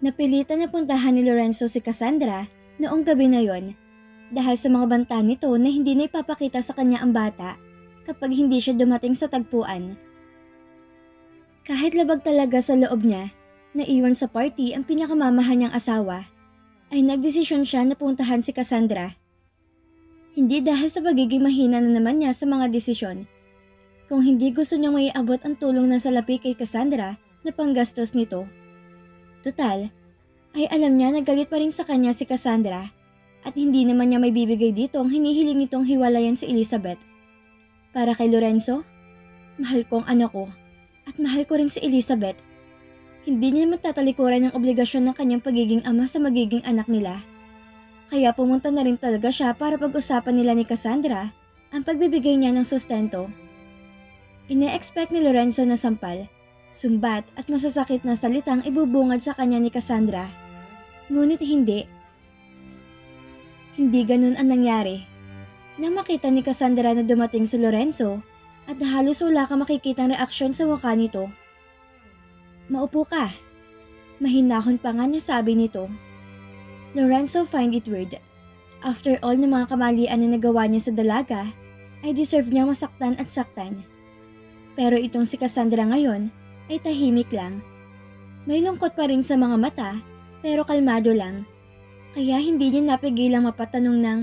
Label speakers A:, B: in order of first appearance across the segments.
A: Napilitan na puntahan ni Lorenzo si Cassandra noong gabi na yon dahil sa mga banta nito na hindi na ipapakita sa kanya ang bata kapag hindi siya dumating sa tagpuan. Kahit labag talaga sa loob niya na iwan sa party ang pinakamamahal niyang asawa, ay nagdesisyon siya na puntahan si Cassandra. Hindi dahil sa pagiging mahina na naman niya sa mga desisyon, kung hindi gusto niyang maiabot ang tulong ng salapi kay Cassandra na panggastos nito. Tutal, ay alam niya na galit pa rin sa kanya si Cassandra at hindi naman niya may bibigay dito ang hinihiling nitong hiwalayan si Elizabeth. Para kay Lorenzo, mahal ko ang anak ko at mahal ko rin si Elizabeth. Hindi niya matatalikuran ang obligasyon ng kanyang pagiging ama sa magiging anak nila. Kaya pumunta na rin talaga siya para pag-usapan nila ni Cassandra ang pagbibigay niya ng sustento. Ine-expect ni Lorenzo na sampal, sumbat at masasakit na salitang ibubungad sa kanya ni Cassandra. Ngunit hindi. Hindi ganun ang nangyari. Nang makita ni Cassandra na dumating si Lorenzo at halos wala ka makikitang reaksyon sa mukha nito. Maupo ka. Mahinahon pa nga nasabi nito. Lorenzo find it weird. After all ng mga kamalian na nagawa niya sa dalaga, ay deserve niya masaktan at saktan. Pero itong si Cassandra ngayon ay tahimik lang. May lungkot pa rin sa mga mata pero kalmado lang. Kaya hindi niya napigilang mapatanong ng,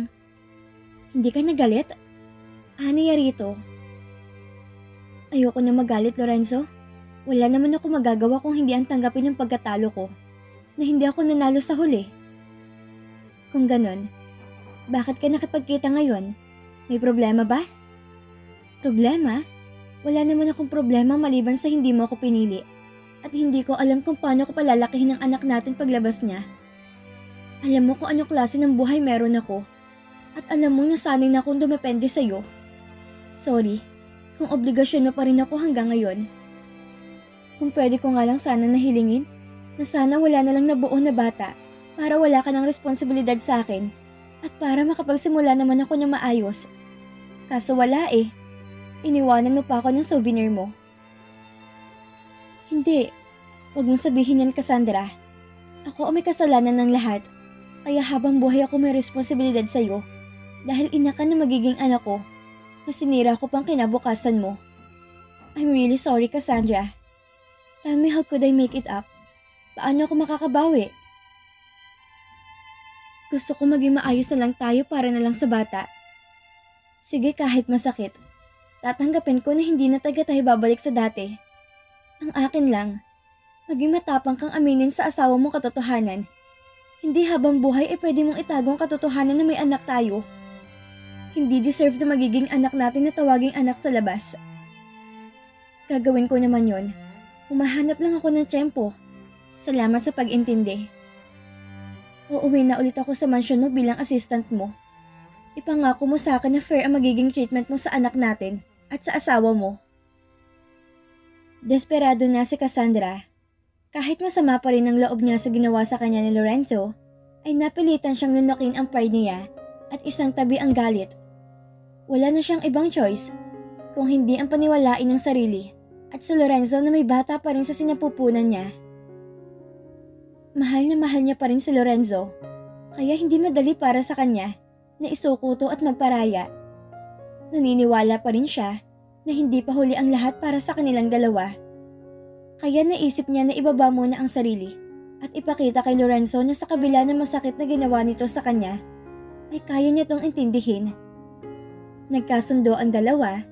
A: "Hindi ka nagalit? Ano rito?" "Ayoko na magalit, Lorenzo. Wala naman ako magagawa kung hindi ang tanggapin yung pagkatalo ko, na hindi ako nanalo sa huli." "Kung ganon, bakit ka nakipagkita ngayon? May problema ba?" "Problema? Wala naman akong problema maliban sa hindi mo ako pinili. At hindi ko alam kung paano ko palalakihin ang anak natin paglabas niya. Alam mo kung anong klase ng buhay meron ako. At alam mo nasanay na akong dumepende sa'yo. Sorry, kung obligasyon mo pa rin ako hanggang ngayon. Kung pwede ko nga lang sana nahilingin, na sana wala na lang nabuo na bata para wala ka ng responsibilidad sa akin at para makapagsimula naman ako ng maayos. Kaso wala eh. Iniwanan mo pa ako ng souvenir mo." "Hindi. Huwag mong sabihin yan, Cassandra. Ako ang may kasalanan ng lahat. Kaya habang buhay ako may responsibilidad sa'yo. Dahil ina ka na magiging anak ko. Na sinira ko pang kinabukasan mo. I'm really sorry, Cassandra. Tell me how could I make it up? Paano ako makakabawi? Gusto ko maging maayos na lang tayo para na lang sa bata. Sige, kahit masakit. Tatanggapin ko na hindi na tayo babalik sa dati. Ang akin lang, maging matapang kang aminin sa asawa mong katotohanan. Hindi habang buhay ay pwede mong itago ang katotohanan na may anak tayo. Hindi deserve na magiging anak natin na tawaging anak sa labas. Gagawin ko naman yon. Humahanap lang ako ng tiyempo. Salamat sa pag-intindi. Uuwi na ulit ako sa mansyon mo bilang assistant mo. Ipangako mo sa akin na fair ang magiging treatment mo sa anak natin at sa asawa mo." Desperado na si Cassandra. Kahit masama pa rin ang loob niya sa ginawa sa kanya ni Lorenzo, ay napilitan siyang lunukin ang pride niya at isang tabi ang galit. Wala na siyang ibang choice kung hindi ang paniwalain ng sarili at si Lorenzo na may bata pa rin sa sinapupunan niya. Mahal niya pa rin si Lorenzo, kaya hindi madali para sa kanya na isukuto at magparaya. Naniniwala pa rin siya na hindi pa huli ang lahat para sa kanilang dalawa. Kaya naisip niya na ibaba muna ang sarili at ipakita kay Lorenzo na sa kabila ng masakit na ginawa nito sa kanya, ay kaya niya tong intindihin. Nagkasundo ang dalawa.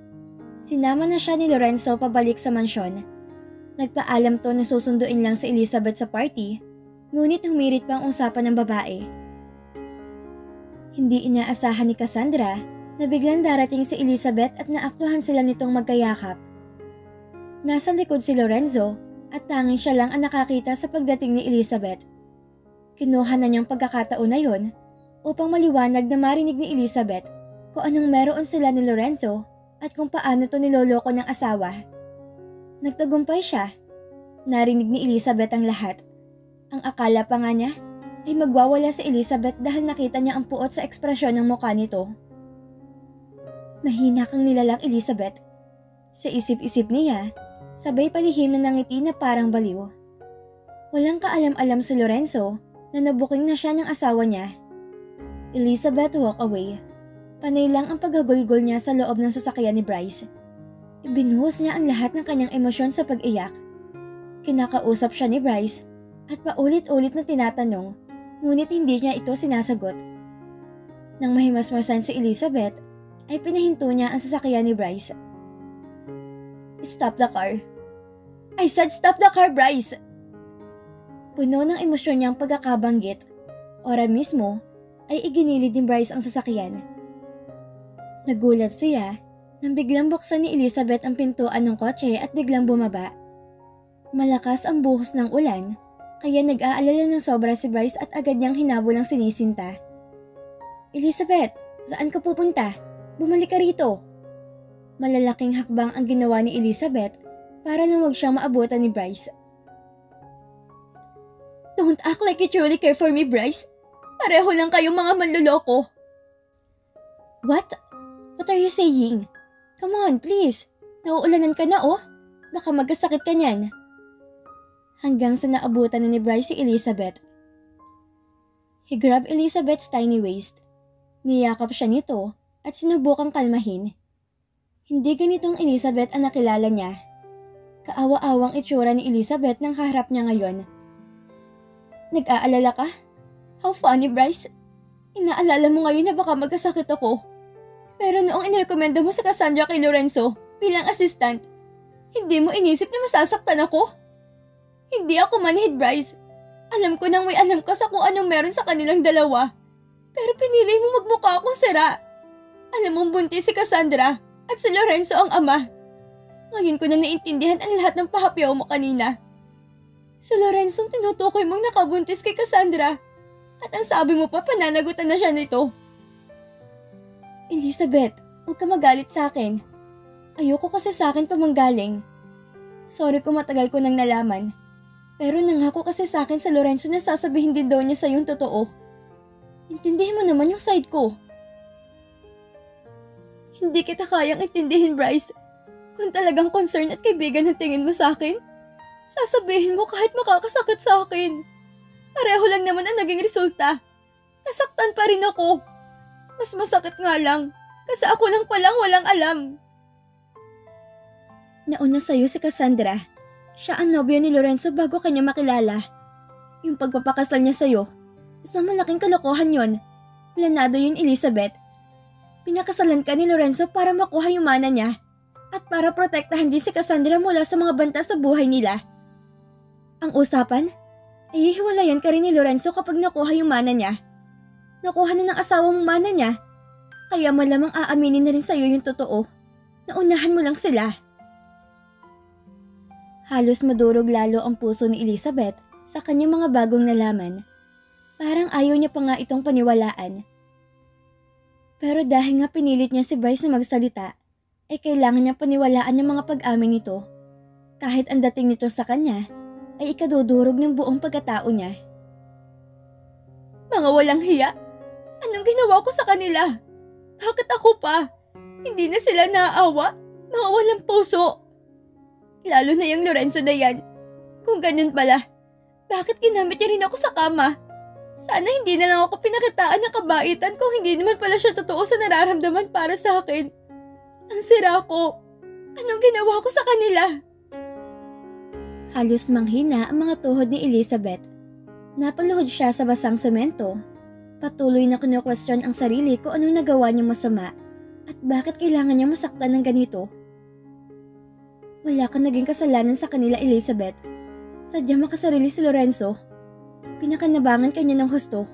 A: Sinama na siya ni Lorenzo pabalik sa mansyon. Nagpaalam to na susunduin lang si Elizabeth sa party, ngunit humirit pa ang usapan ng babae. Hindi inaasahan ni Cassandra na biglang darating si Elizabeth at naaktuhan sila nitong magkayakap. Nasa likod si Lorenzo at tanging siya lang ang nakakita sa pagdating ni Elizabeth. Kinuha na niyang pagkakataon na yon upang maliwanag na marinig ni Elizabeth kung anong meron sila ni Lorenzo at kung paano to niloloko ng asawa. Nagtagumpay siya. Narinig ni Elizabeth ang lahat. Ang akala pa nga niya ay magwawala si Elizabeth dahil nakita niya ang puot sa ekspresyon ng mukha nito. Mahina kang nilalang, Elizabeth. Sa isip-isip niya, sabay palihim na nangiti na parang baliw. Walang kaalam-alam si Lorenzo na nabuking na siya ng asawa niya. Elizabeth walked away. Panay lang ang paggagulgol niya sa loob ng sasakyan ni Bryce. Ibinuhos niya ang lahat ng kanyang emosyon sa pag-iyak. Kinakausap siya ni Bryce at paulit-ulit na tinatanong, ngunit hindi niya ito sinasagot. Nang mahimasmasan si Elizabeth, ay pinahinto niya ang sasakyan ni Bryce. "Stop the car." "I said stop the car, Bryce!" Puno ng emosyon niyang pagkakabanggit, ora mismo ay iginilid ni Bryce ang sasakyan. Nagulat siya nang biglang buksan ni Elizabeth ang pintuan ng kotse at biglang bumaba. Malakas ang buhos ng ulan, kaya nag-aalala ng sobra si Bryce at agad niyang hinabol ang sinisinta. "Elizabeth, saan ka pupunta? Bumalik ka rito." Malalaking hakbang ang ginawa ni Elizabeth para nang wag siyang maabutan ni Bryce. "Don't act like you truly care for me, Bryce. Pareho lang kayong mga manloloko." "What? What are you saying? Come on, please. Nauulanan ka na oh. Baka magkasakit ka niyan." Hanggang sa naabutan na ni Bryce si Elizabeth. He grabbed Elizabeth's tiny waist. Niyakap siya nito at sinubukang kalmahin. Hindi ganitong Elizabeth ang nakilala niya. Kaawa-awang itsura ni Elizabeth nang kaharap niya ngayon. "Nag-aalala ka? How funny, Bryce. Inaalala mo ngayon na baka magkasakit ako. Pero noong inirekomenda mo sa Cassandra kay Lorenzo bilang assistant, hindi mo inisip na masasaktan ako? Hindi ako manhid, Bryce. Alam ko nang may alam ka sa kung anong meron sa kanilang dalawa. Pero pinili mo magmukha akong sira. Alam mong buntis si Cassandra at si Lorenzo ang ama. Ngayon ko na naintindihan ang lahat ng pahapyaw mo kanina. Si Lorenzo tinutukoy mong nakabuntis kay Cassandra. At ang sabi mo pa pananagutan na siya nito." "Elizabeth, huwag ka magalit sa akin. Ayoko kasi sa akin pa manggaling. Sorry kung matagal ko nang nalaman. Pero nangako kasi sa akin sa Lorenzo na sasabihin din daw niya sa yung totoo. Intindihin mo naman yung side ko." "Hindi kita kayang intindihin, Bryce. Kung talagang concern at kaibigan ang tingin mo sa akin, sasabihin mo kahit makakasakit sa akin. Pareho lang naman ang naging resulta. Nasaktan pa rin ako. Mas masakit nga lang kasi ako lang palang walang alam." "Nauna sa'yo si Cassandra. Siya ang nobyo ni Lorenzo bago kanya makilala. Yung pagpapakasal niya sa'yo, isang malaking kalokohan yon. Planado yun, Elizabeth. Pinakasalan ka ni Lorenzo para makuha yung mana niya at para protektahan din si Cassandra mula sa mga banta sa buhay nila. Ang usapan ay hiwalayan ka rin ni Lorenzo kapag nakuha yung mana niya. Nakuha na ng asawa mong mana niya, kaya malamang aaminin na rin sa'yo yung totoo. Naunahan mo lang sila." Halos madurog lalo ang puso ni Elizabeth sa kanyang mga bagong nalaman. Parang ayaw niya pa nga itong paniwalaan. Pero dahil nga pinilit niya si Bryce na magsalita, ay kailangan niya paniwalaan yung mga pag-amin nito. Kahit ang dating nito sa kanya, ay ikadudurog ng buong pagkatao niya. "Mga walang hiya! Anong ginawa ko sa kanila? Bakit ako pa? Hindi na sila naaawa? Mga walang puso! Lalo na yung Lorenzo na yan. Kung ganun pala, bakit ginamit niya rin ako sa kama? Sana hindi na lang ako pinakitaan ng kabaitan kung hindi naman pala siya totoo sa nararamdaman para sa akin. Ang sira ko. Anong ginawa ko sa kanila?" Halos manghina ang mga tuhod ni Elizabeth. Napaluhod siya sa basang semento. Patuloy na kinu-question ang sarili kung anong nagawa niya masama at bakit kailangan niya masaktan ng ganito. "Wala kang naging kasalanan sa kanila, Elizabeth. Sadyang makasarili si Lorenzo. Pinakanabangan ka niya ng husto.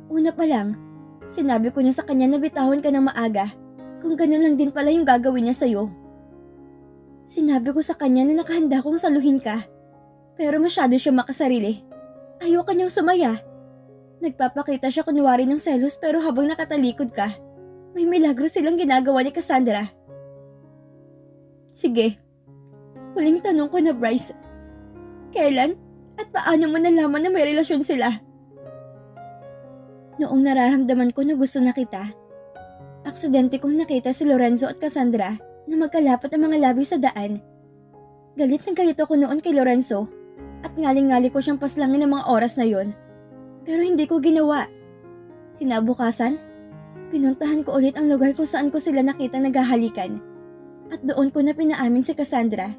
A: Una pa lang, sinabi ko niya sa kanya na bitawan ka ng maaga kung ganun lang din pala yung gagawin niya sa'yo. Sinabi ko sa kanya na nakahanda kong saluhin ka, pero masyado siya makasarili. Ayoko niyang sumaya. Nagpapakita siya kunwari ng selos pero habang nakatalikod ka, may milagro silang ginagawa ni Cassandra." "Sige. Huling tanong ko na, Bryce. Kailan at paano mo nalaman na may relasyon sila?" "Noong nararamdaman ko na gusto na kita. Aksidente kong nakita si Lorenzo at Cassandra na magkalapot ang mga labi sa daan. Galit na galit ako noon kay Lorenzo at ngaling-ngali ko siyang paslangin ng mga oras na yon. Pero hindi ko ginawa. Kinabukasan, pinuntahan ko ulit ang lugar kung saan ko sila nakita naghahalikan at doon ko na pinaamin si Cassandra.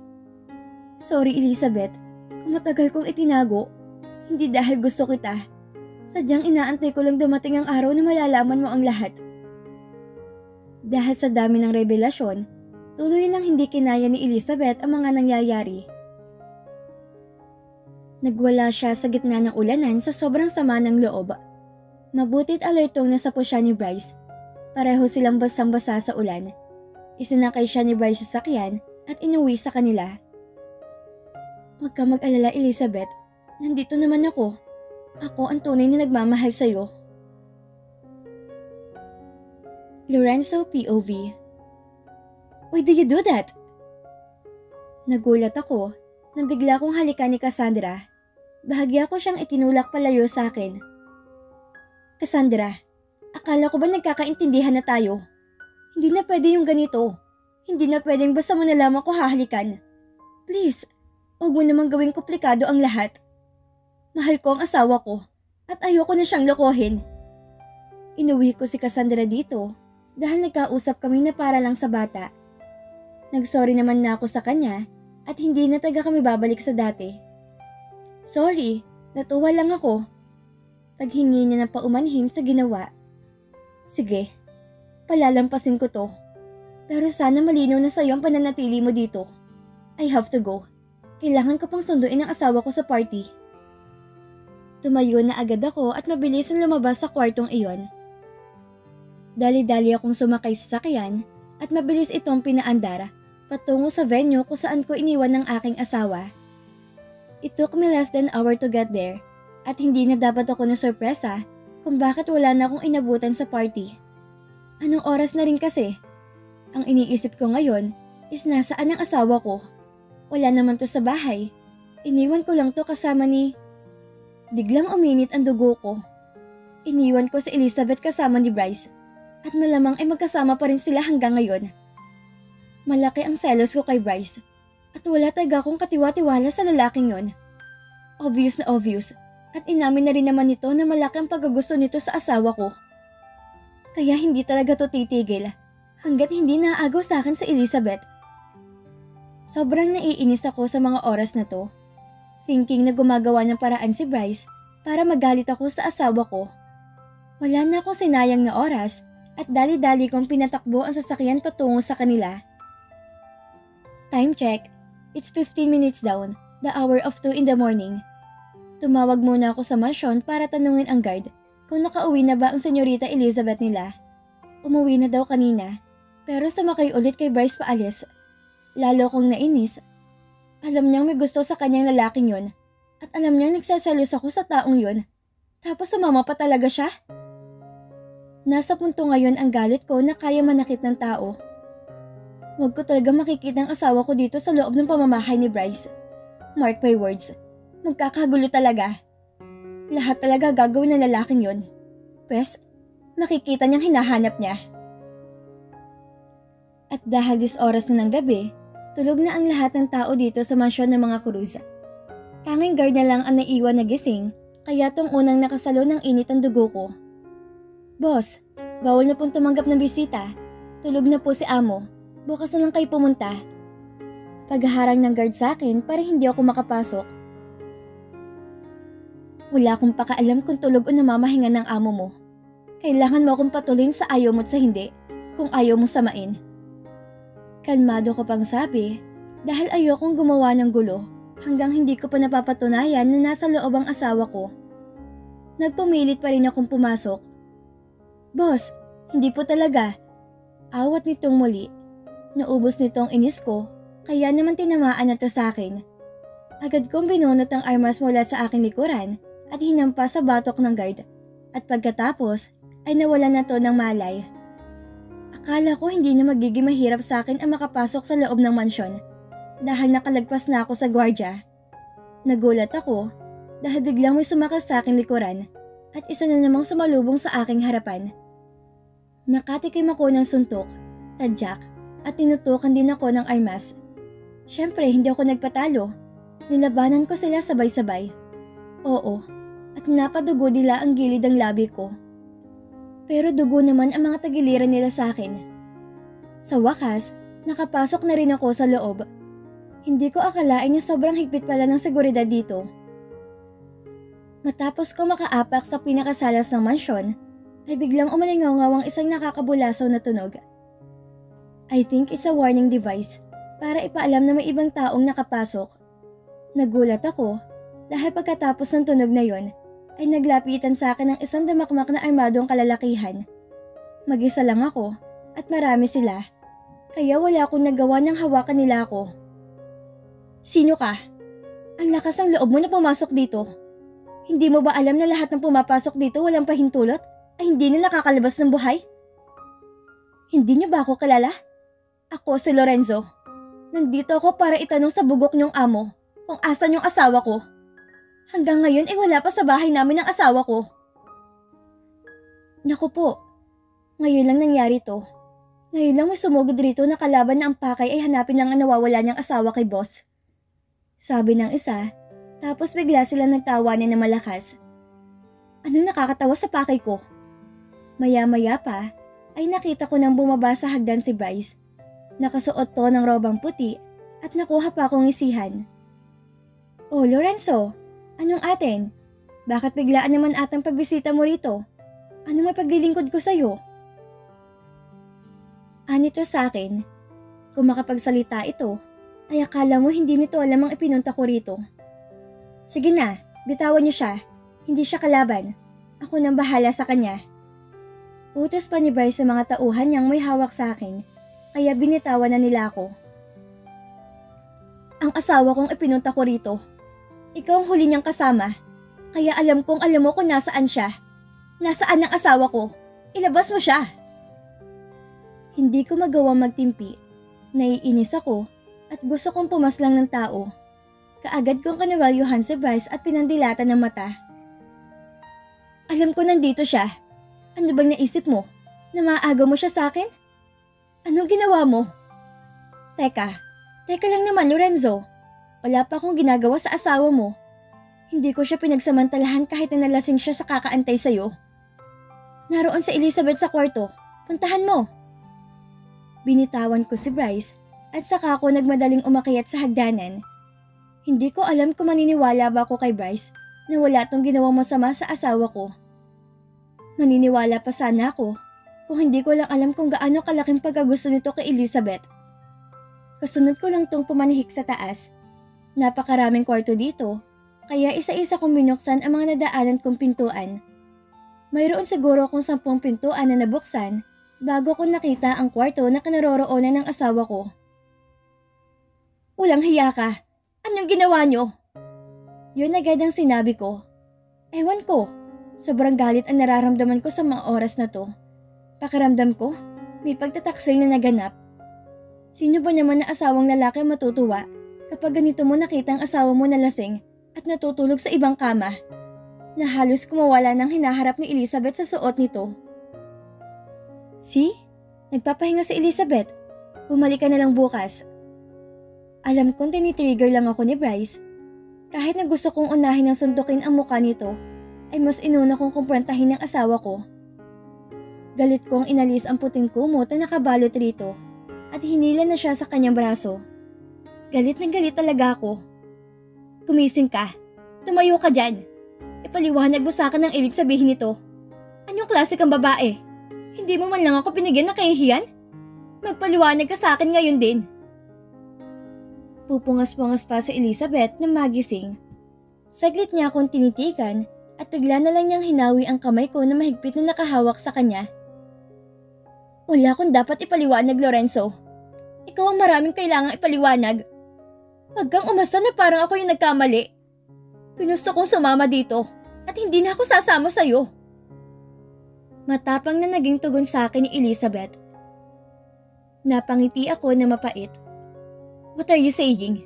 A: Sorry Elizabeth, kung matagal kong itinago, hindi dahil gusto kita. Sadyang inaantay ko lang dumating ang araw na malalaman mo ang lahat. Dahil sa dami ng revelasyon, tuloy nang hindi kinaya ni Elizabeth ang mga nangyayari. Nagwala siya sa gitna ng ulanan sa sobrang sama ng loob. Mabuti't alertong nasapo siya ni Bryce. Pareho silang basang-basa sa ulan. Isinakay siya ni Bryce sa sakyan at inuwi sa kanila. Huwag ka mag-alala Elizabeth, nandito naman ako. Ako ang tunay na nagmamahal sa'yo. Lorenzo POV. Why do you do that? Nagulat ako nang bigla kong halikan ni Cassandra. Bahagya ko siyang itinulak palayo sa akin. Cassandra, akala ko ba nagkakaintindihan na tayo? Hindi na pwede yung ganito. Hindi na pwedeng basta mo na lamang ko hahalikan. Please, huwag mo namang gawing komplikado ang lahat. Mahal ko ang asawa ko at ayoko na siyang lokohin. Inuwi ko si Cassandra dito dahil nagkausap kami na para lang sa bata. Nagsorry naman na ako sa kanya at hindi na taga kami babalik sa dati. Sorry, natuwa lang ako. Paghingi niya ng paumanhin sa ginawa. Sige, palalampasin ko to. Pero sana malinaw na sa'yo ang pananatili mo dito. I have to go. Kailangan ko pang sunduin ang asawa ko sa party. Tumayo na agad ako at mabilis ang lumabas sa kwartong iyon. Dali-dali akong sumakay sa sakyan at mabilis itong pinaandar patungo sa venue kung saan ko iniwan ng aking asawa. It took me less than an hour to get there at hindi na dapat ako na sorpresa kung bakit wala na akong inabutan sa party. Anong oras na rin kasi? Ang iniisip ko ngayon is nasaan ang asawa ko. Wala naman to sa bahay. Iniwan ko lang to kasama ni... Biglang uminit ang dugo ko. Iniwan ko si Elizabeth kasama ni Bryce at malamang ay magkasama pa rin sila hanggang ngayon. Malaki ang selos ko kay Bryce at wala talaga akong katiwa-tiwala sa lalaking yon. Obvious na obvious at inamin na rin naman nito na malaki ang pagkagusto nito sa asawa ko. Kaya hindi talaga to titigil hanggat hindi naaagaw sa akin si Elizabeth. Sobrang naiinis ako sa mga oras na to. Thinking na gumagawa ng paraan si Bryce para magalit ako sa asawa ko. Wala na akong sinayang na oras at dali-dali kong pinatakbo ang sasakyan patungo sa kanila. Time check, it's 15 minutes down, the hour of 2 in the morning. Tumawag muna ako sa mansyon para tanungin ang guard kung nakauwi na ba ang senyorita Elizabeth nila. Umuwi na daw kanina, pero sumakay ulit kay Bryce paalis. Lalo kong nainis. Alam niyang may gusto sa kanyang lalaking yon at alam niyang nagsaselos ako sa taong yon. Tapos sumama pa talaga siya? Nasa punto ngayon ang galit ko na kaya manakit ng tao. Huwag ko talaga makikita ang asawa ko dito sa loob ng pamamahay ni Bryce. Mark my words, magkakagulo talaga. Lahat talaga gagawin ng lalaking yon. Pwes, makikita niyang hinahanap niya. At dahil dis oras na ng gabi, tulog na ang lahat ng tao dito sa mansyon ng mga Cruz. Tanging guard na lang ang naiwan na gising, kaya tong unang nakasalo ng init ang dugo ko. Boss, bawal na pong tumanggap ng bisita. Tulog na po si amo. Bukas na lang kayo pumunta. Paghaharang ng guard sa akin para hindi ako makapasok. Wala akong pakaalam kung tulog o namamahinga ng amo mo. Kailangan mo akong patuloyin sa ayaw mo't sa hindi, kung ayaw mo samain. Kalmado ko pang sabi dahil ayokong gumawa ng gulo hanggang hindi ko pa napapatunayan na nasa loob ang asawa ko. Nagpumilit pa rin akong pumasok. Boss, hindi po talaga. Awat nitong muli. Naubos nitong inis ko kaya naman tinamaan na to sa akin. Agad kong binunot ang armas mula sa aking likuran at hinampas sa batok ng guard at pagkatapos ay nawala na to ng malay. Akala ko hindi na magiging mahirap sa akin ang makapasok sa loob ng mansyon dahil nakalagpas na ako sa gwardya. Nagulat ako dahil biglang may sumakas sa aking likuran at isa na namang sumalubong sa aking harapan. Nakatikim ako ng suntok, tadyak at tinutukan din ako ng armas. Siyempre hindi ako nagpatalo. Nilabanan ko sila sabay-sabay. Oo, at napadugo nila ang gilid ng labi ko. Pero dugo naman ang mga tagiliran nila sa akin. Sa wakas, nakapasok na rin ako sa loob. Hindi ko akalain yung sobrang higpit pala ng seguridad dito. Matapos ko makaapak sa pinakasalas ng mansyon, ay biglang umalingaw-ngaw ang isang nakakabulasaw na tunog. I think it's a warning device para ipaalam na may ibang taong nakapasok. Nagulat ako dahil pagkatapos ng tunog na yon ay naglapitan sa akin ng isang damakmak na armadong kalalakihan. Mag-isa lang ako at marami sila, kaya wala akong nagawa ng hawakan nila ako. Sino ka? Ang lakas ng loob mo na pumasok dito. Hindi mo ba alam na lahat ng pumapasok dito walang pahintulot ay hindi na nakakalabas ng buhay? Hindi niyo ba ako kilala? Ako si Lorenzo. Nandito ako para itanong sa bugok niyong amo kung asan yung asawa ko. Hanggang ngayon ay wala pa sa bahay namin ang asawa ko. Naku po, ngayon lang nangyari to. Ngayon lang may sumugod rito na kalaban na ang pakay ay hanapin lang ang nawawala niyang asawa kay boss. Sabi ng isa, tapos bigla sila nagtawanan na malakas. Ano nakakatawa sa pakay ko? Maya-maya pa ay nakita ko nang bumaba sa hagdan si Bryce. Nakasuot to ng robang puti at nakuha pa akong isihan. Oh Lorenzo, anong atin? Bakit biglaan naman atang pagbisita mo rito? Ano may paglilingkod ko sa'yo? Anito sa akin, kung makapagsalita ito, ay akala mo hindi nito alam ang ipinunta ko rito. Sige na, bitawan niyo siya. Hindi siya kalaban. Ako nang bahala sa kanya. Utos pa ni Bryce sa mga tauhan niyang may hawak sa akin, kaya binitawan na nila ako. Ang asawa kong ipinunta ko rito. Ikaw ang huli niyang kasama, kaya alam kong alam mo kung nasaan siya. Nasaan ang asawa ko? Ilabas mo siya! Hindi ko magawang magtimpi. Naiinis ako at gusto kong pumaslang ng tao. Kaagad kong kanawalyuhan si Bryce at pinandilatan ng mata. Alam ko nandito siya. Ano bang naisip mo? Na maaagaw mo siya sa akin? Anong ginawa mo? Teka lang naman Lorenzo. Wala pa akong ginagawa sa asawa mo. Hindi ko siya pinagsamantalahan kahit na nalasing siya sa kakaantay sa'yo. Naroon si Elizabeth sa kwarto. Puntahan mo. Binitawan ko si Bryce at saka ako nagmadaling umakyat sa hagdanan. Hindi ko alam kung maniniwala ba ako kay Bryce na wala tong ginawang masama sa asawa ko. Maniniwala pa sana ako kung hindi ko lang alam kung gaano kalaking pagkagusto nito kay Elizabeth. Kasunod ko lang tong pumanihik sa taas. Napakaraming kwarto dito, kaya isa-isa kong binuksan ang mga nadaanan kong pintuan. Mayroon siguro kung 10 pintuan na nabuksan bago ko nakita ang kwarto na kinaroroonan ng asawa ko. Walang hiya ka! Anong ginawa niyo? Yun agad ang sinabi ko. Ewan ko, sobrang galit ang nararamdaman ko sa mga oras na to. Pakiramdam ko, may pagtataksil na naganap. Sino ba naman na asawang lalaki matutuwa kapag ganito mo nakita ang asawa mo na lasing at natutulog sa ibang kama? Na halos kumawala ng hinaharap ni Elizabeth sa suot nito. See? Nagpapahinga si Elizabeth. Bumalik ka na lang bukas. Alam kong tinitrigger lang ako ni Bryce. Kahit na gusto kong unahin ng sundukin ang mukha nito, ay mas inuna kong kumprontahin ang asawa ko. Galit kong inalis ang puting kumot na nakabalot rito at hinila na siya sa kanyang braso. Galit na galit talaga ako. Kumising ka. Tumayo ka dyan. Ipaliwanag mo sa akin ang ibig sabihin nito. Anong klase kang babae? Hindi mo man lang ako pinigyan na kahihiyan? Magpaliwanag ka sa akin ngayon din. Pupungas-pungas pa si Elizabeth na magising. Saglit niya akong tinitikan at bigla na lang niyang hinawi ang kamay ko na mahigpit na nakahawak sa kanya. Wala akong dapat ipaliwanag, Lorenzo. Ikaw ang maraming kailangang ipaliwanag. Huwag kang umasa na parang ako yung nagkamali. Gusto kong sumama dito at hindi na ako sasama sa'yo. Matapang na naging tugon sa akin ni Elizabeth. Napangiti ako na mapait. What are you saying?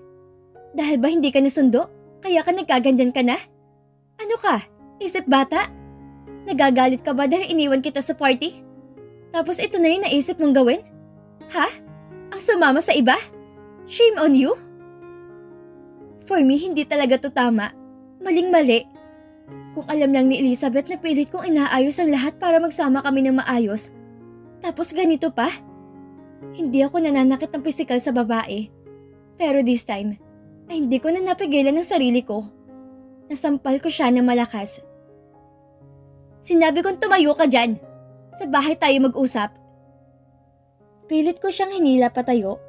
A: Dahil ba hindi ka nasundo? Kaya ka nagkaganyan ka na? Ano ka? Isip bata? Nagagalit ka ba dahil iniwan kita sa party? Tapos ito na yung naisip mong gawin? Ha? Ang sumama sa iba? Shame on you? For me, hindi talaga to tama. Maling-mali. Kung alam lang ni Elizabeth na pilit kong inaayos ang lahat para magsama kami ng maayos. Tapos ganito pa? Hindi ako nananakit ng pisikal sa babae. Pero this time, ay hindi ko na napigilan ang sarili ko. Nasampal ko siya ng malakas. Sinabi kong tumayo ka dyan. Sa bahay tayo mag-usap. Pilit ko siyang hinila patayo.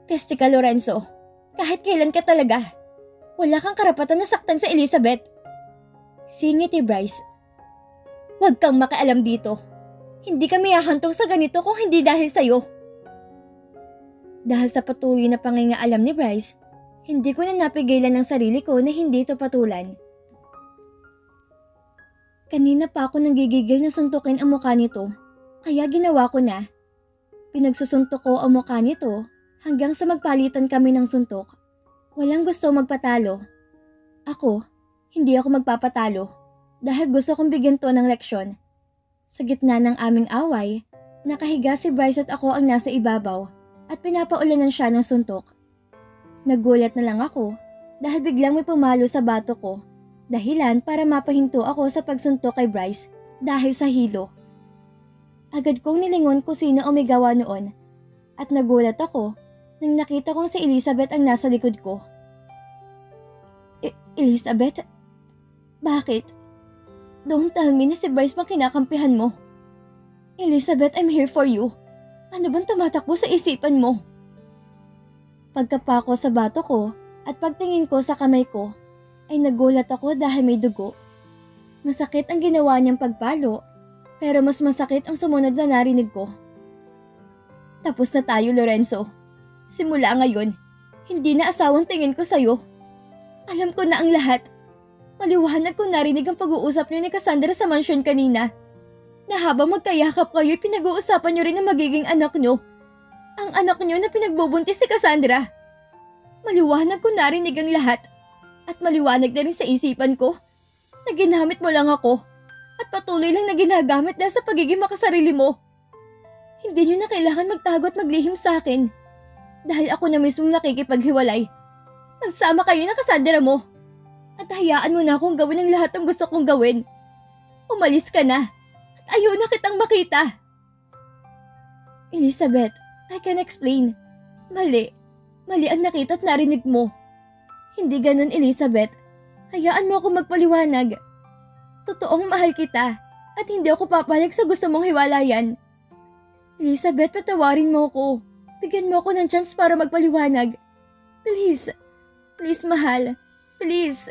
A: Peste ka, Lorenzo. Kahit kailan ka talaga. Wala kang karapatan na saktan sa Elizabeth. Singit ni Bryce. Huwag kang makialam dito. Hindi kami hahantong sa ganito kung hindi dahil sa'yo. Dahil sa patuloy na pangingaalam ni Bryce, hindi ko na napigilan ang sarili ko na hindi ito patulan. Kanina pa ako nanggigigil na suntukin ang mukha nito, kaya ginawa ko na. Pinagsusuntok ko ang mukha nito hanggang sa magpalitan kami ng suntok. Walang gusto magpatalo. Ako, hindi ako magpapatalo dahil gusto kong bigyan to ng leksyon. Sa gitna ng aming away, nakahiga si Bryce at ako ang nasa ibabaw at pinapaulanan siya ng suntok. Nagulat na lang ako dahil biglang may pumalo sa bato ko, dahilan para mapahinto ako sa pagsuntok kay Bryce dahil sa hilo. Agad kong nilingon kung sino ang may gawa noon at nagulat ako nang nakita kong si Elizabeth ang nasa likod ko. Elizabeth? Bakit? Don't tell me na si Bryce pang kinakampihan mo. Elizabeth, I'm here for you. Ano bang tumatakbo sa isipan mo? Pagkapa ko sa bato ko at pagtingin ko sa kamay ko, ay nagulat ako dahil may dugo. Masakit ang ginawa niyang pagpalo, pero mas masakit ang sumunod na narinig ko. Tapos na tayo, Lorenzo. Simula ngayon, hindi na asawang tingin ko sa'yo. Alam ko na ang lahat. Maliwanag kong narinig ang pag-uusap niyo ni Cassandra sa mansyon kanina. Na habang magkayakap kayo, pinag-uusapan niyo rin ang magiging anak niyo. Ang anak niyo na pinagbubuntis si Cassandra. Maliwanag kong narinig ang lahat. At maliwanag na rin sa isipan ko na ginamit mo lang ako at patuloy lang na ginagamit dahil sa pagiging makasarili mo. Hindi niyo na kailangan magtago at maglihim sa akin dahil ako na mismong nakikipaghiwalay. Magsama kayo na Cassandra mo at hayaan mo na akong gawin ang lahat ng gusto kong gawin. Umalis ka na at ayaw na kitang makita. Elizabeth, I can explain. Mali ang nakita at narinig mo. Hindi ganun, Elizabeth. Hayaan mo ako magpaliwanag. Totoong mahal kita at hindi ako papayag sa gusto mong hiwalayan. Elizabeth, patawarin mo ako. Bigyan mo ako ng chance para magpaliwanag. Please. Please, mahal. Please.